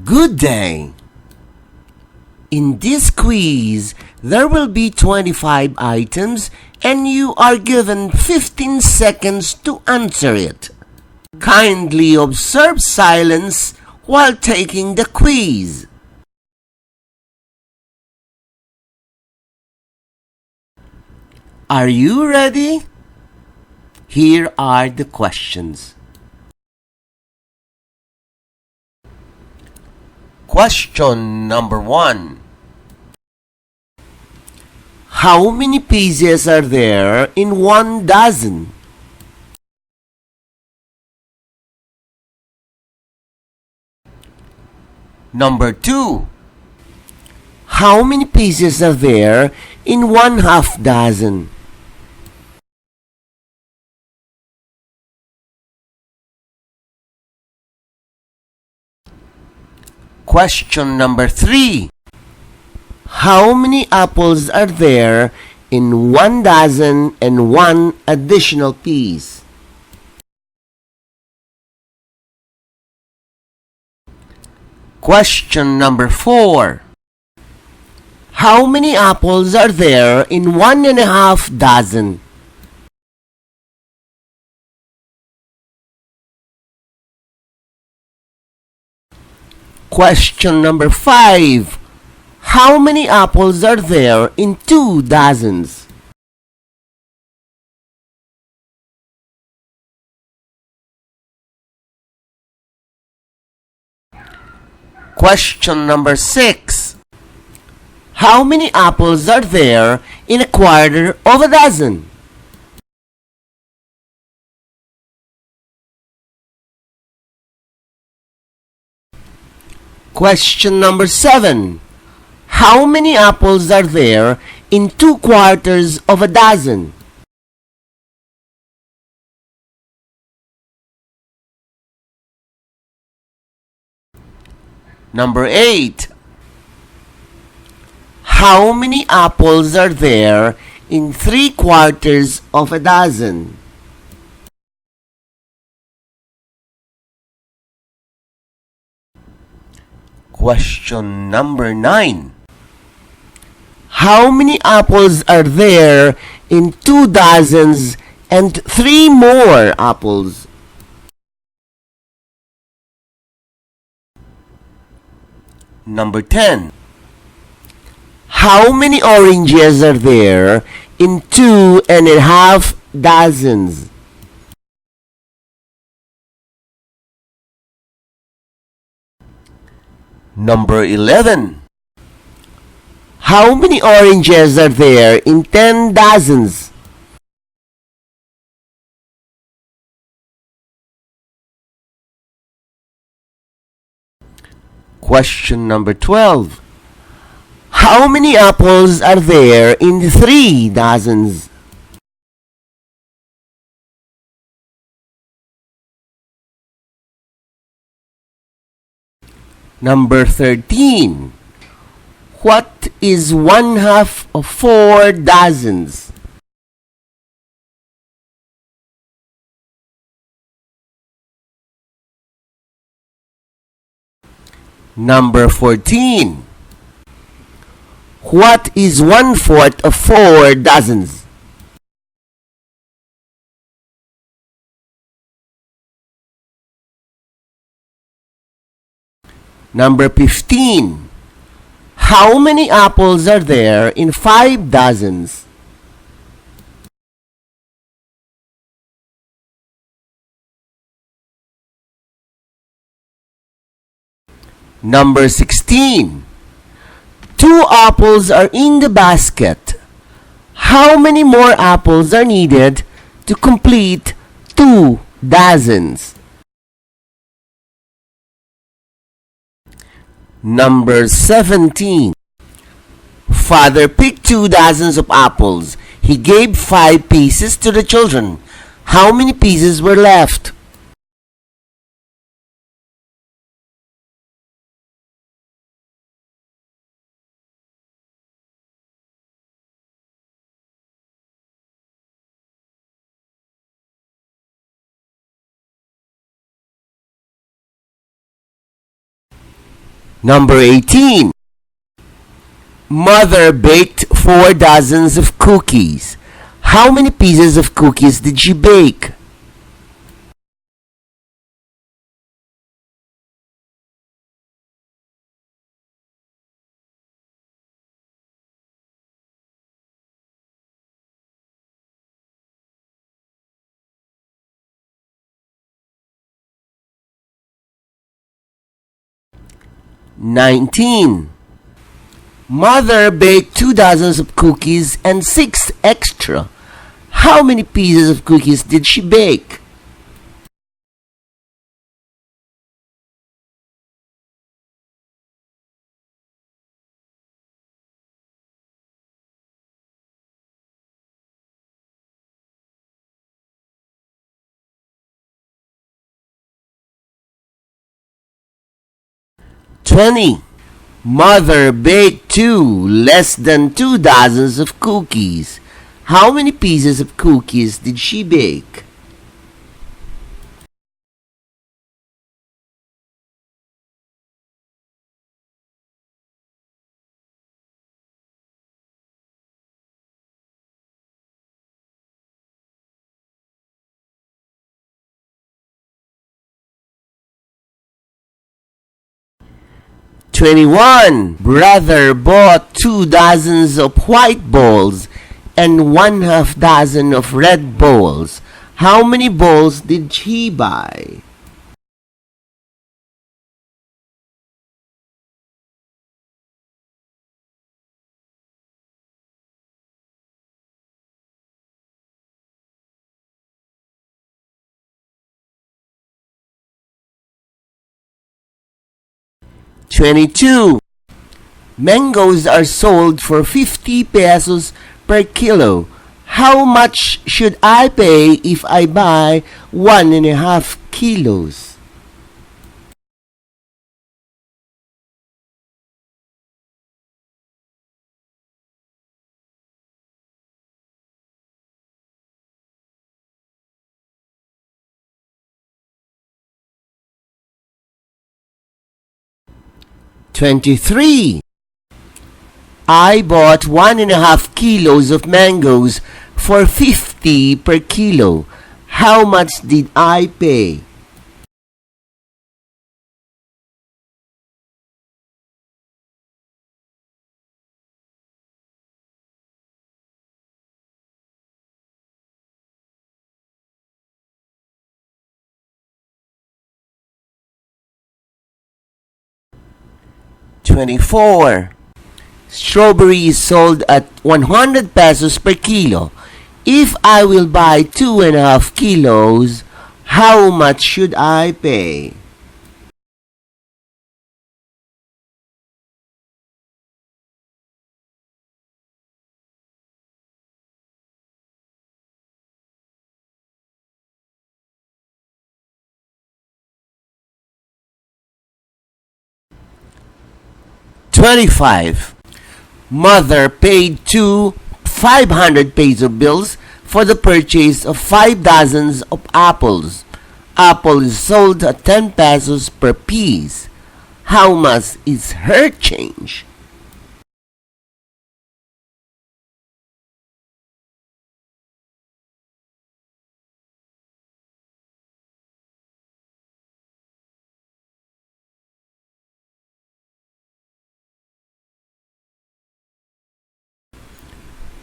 Good day! In this quiz, there will be 25 items and you are given 15 seconds to answer it. Kindly observe silence while taking the quiz. Are you ready? Here are the questions. Question number 1. How many pieces are there in 1 dozen? Number 2. How many pieces are there in 1/2 dozen? Question number 3. How many apples are there in 1 dozen and 1 additional piece? Question number 4. How many apples are there in 1/2 dozen? Question number 5. How many apples are there in 2 dozens? Question number 6. How many apples are there in 1/4 of a dozen? Question number 7. How many apples are there in 2/4 of a dozen? Number 8. How many apples are there in 3/4 of a dozen? Question number 9. How many apples are there in 2 dozens and 3 more apples? Number 10. How many oranges are there in 2.5 dozens? Number 11. How many oranges are there in 10 dozens? Question number 12. How many apples are there in 3 dozens? Number 13. What is 1/2 of 4 dozens? Number 14. What is 1/4 of 4 dozens? Number 15. How many apples are there in 5 dozens? Number 16. 2 apples are in the basket. How many more apples are needed to complete 2 dozens? Number 17. Father picked 2 dozens of apples. He gave 5 pieces to the children. How many pieces were left? Number 18. Mother baked 4 dozens of cookies. How many pieces of cookies did she bake? (19) Mother baked 2 dozens of cookies and 6 extra. How many pieces of cookies did she bake? (20) Mother baked less than 2 dozens of cookies. How many pieces of cookies did she bake? (21) Brother bought 2 dozens of white balls and 1/2 dozen of red balls. How many balls did he buy? (22) Mangoes are sold for 50 pesos per kilo. How much should I pay if I buy 1.5 kilos? (23) I bought 1.5 kilos of mangoes for 50 per kilo. How much did I pay? (24) Strawberry is sold at 100 pesos per kilo. If I will buy 2.5 kilos, how much should I pay? (25) Mother paid 500 peso bills for the purchase of 5 dozens of apples. Apple is sold at 10 pesos per piece. How much is her change?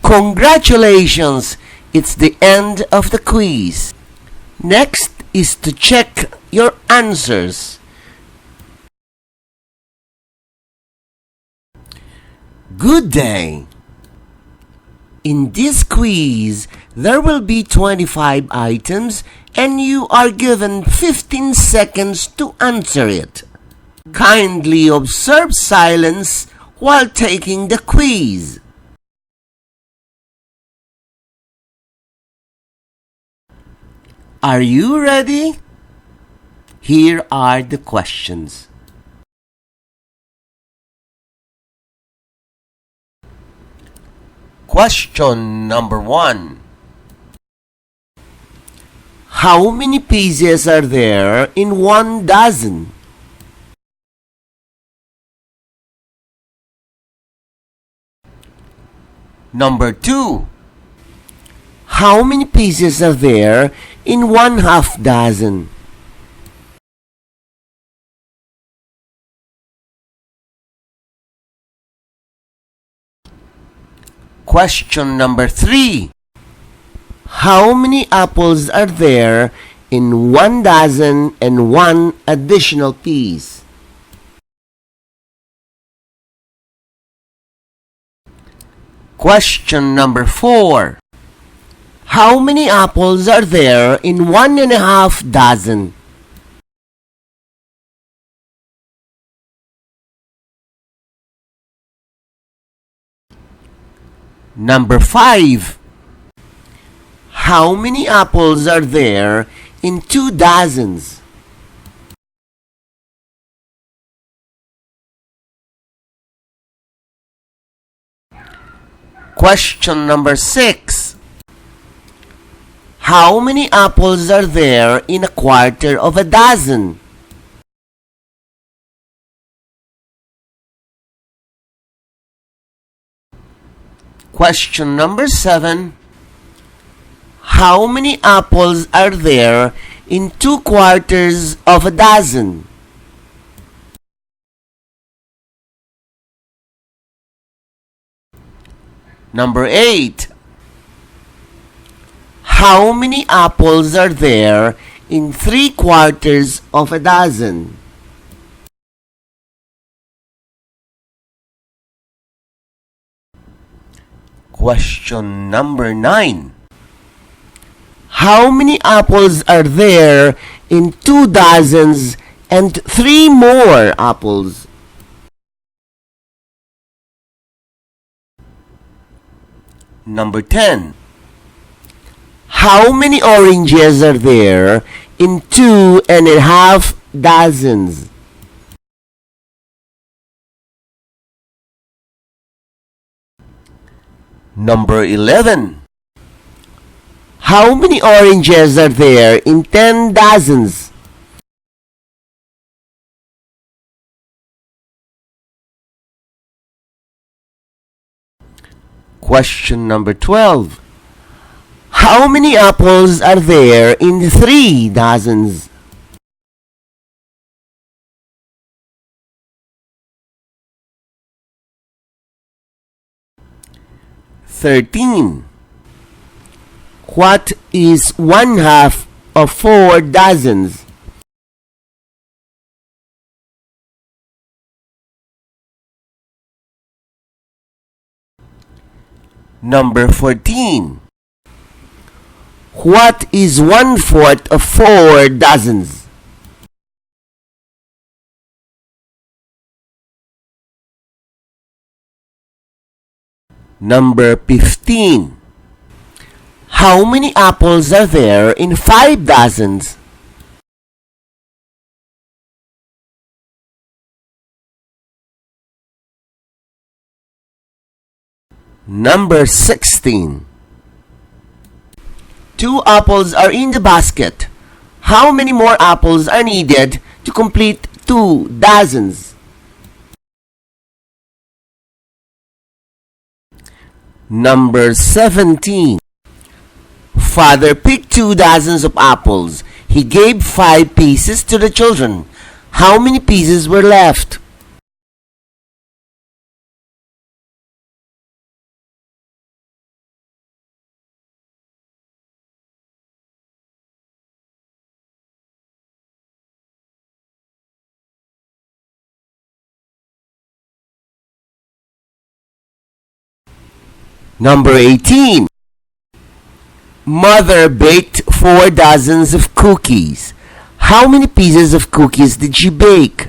Congratulations! It's the end of the quiz. Next is to check your answers. Good day! In this quiz, there will be 25 items and you are given 15 seconds to answer it. Kindly observe silence while taking the quiz. Are you ready? Here are the questions. Question number 1. How many pieces are there in 1 dozen? Number 2. How many pieces are there in 1/2 dozen? Question number 3. How many apples are there in 1 dozen and 1 additional piece? Question number 4. How many apples are there in 1.5 dozen? Number 5. How many apples are there in 2 dozens? Question number 6. How many apples are there in 1/4 of a dozen? Question number 7. How many apples are there in 2/4 of a dozen? Number 8. How many apples are there in 3/4 of a dozen? Question number 9. How many apples are there in 2 dozens and 3 more apples? Number 10. How many oranges are there in 2.5 dozens? Number 11. How many oranges are there in 10 dozens? Question number 12. How many apples are there in 3 dozens? (13) What is 1/2 of 4 dozens? Number 14. What is 1/4 of 4 dozens? Number 15. How many apples are there in 5 dozens? Number 16. 2 apples are in the basket. How many more apples are needed to complete 2 dozens? Number 17. Father picked 2 dozens of apples. He gave 5 pieces to the children. How many pieces were left? Number 18. Mother baked 4 dozens of cookies. How many pieces of cookies did she bake?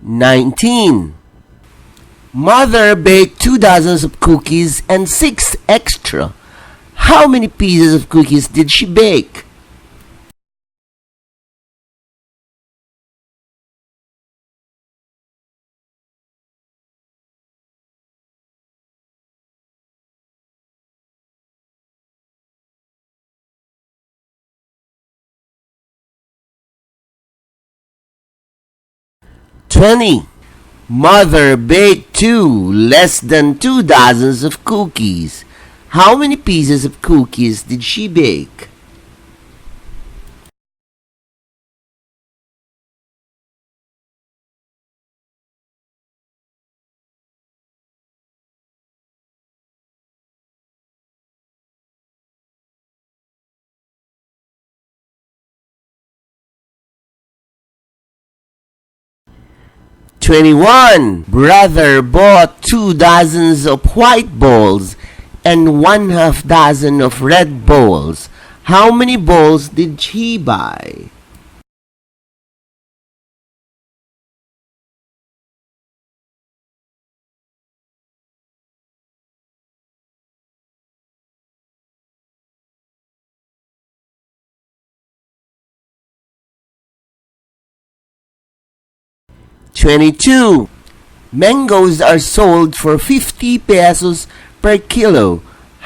(19) Mother baked 2 dozens of cookies and 6 extra. How many pieces of cookies did she bake? 20. Mother baked less than 2 dozens of cookies. How many pieces of cookies did she bake? "21. Brother bought 2 dozens of white balls and 1/2 dozen of red balls. How many balls did he buy?" "22. Mangoes are sold for 50 pesos per kilo.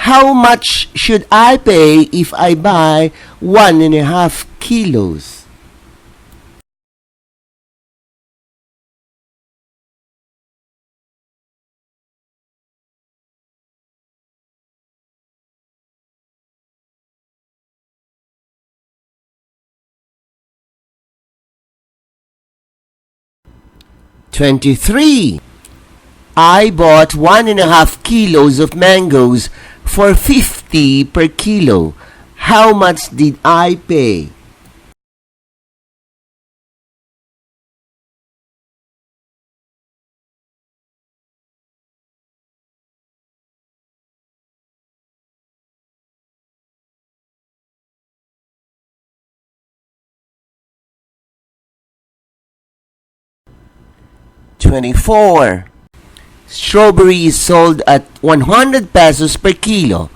How much should I pay if I buy 1.5 kilos?" "23. I bought 1.5 kilos of mangoes for 50 per kilo. How much did I pay?" "24. Strawberry is sold at 100 pesos per kilo.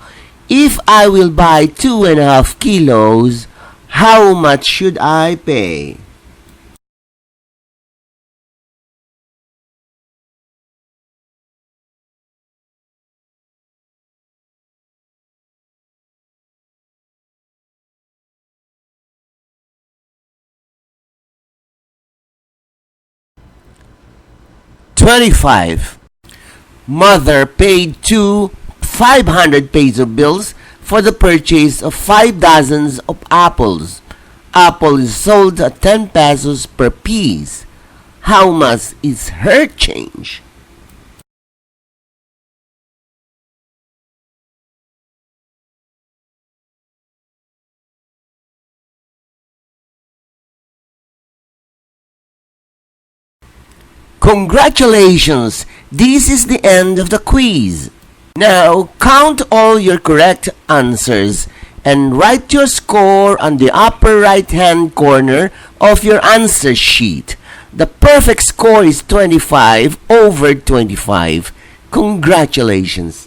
If I will buy 2.5 kilos, how much should I pay?" "25. Mother paid 500 peso bills for the purchase of 5 dozens of apples. Apple is sold at 10 pesos per piece. How much is her change?" Congratulations! This is the end of the quiz. Now count all your correct answers and write your score on the upper right hand corner of your answer sheet. The perfect score is 25 over 25. Congratulations!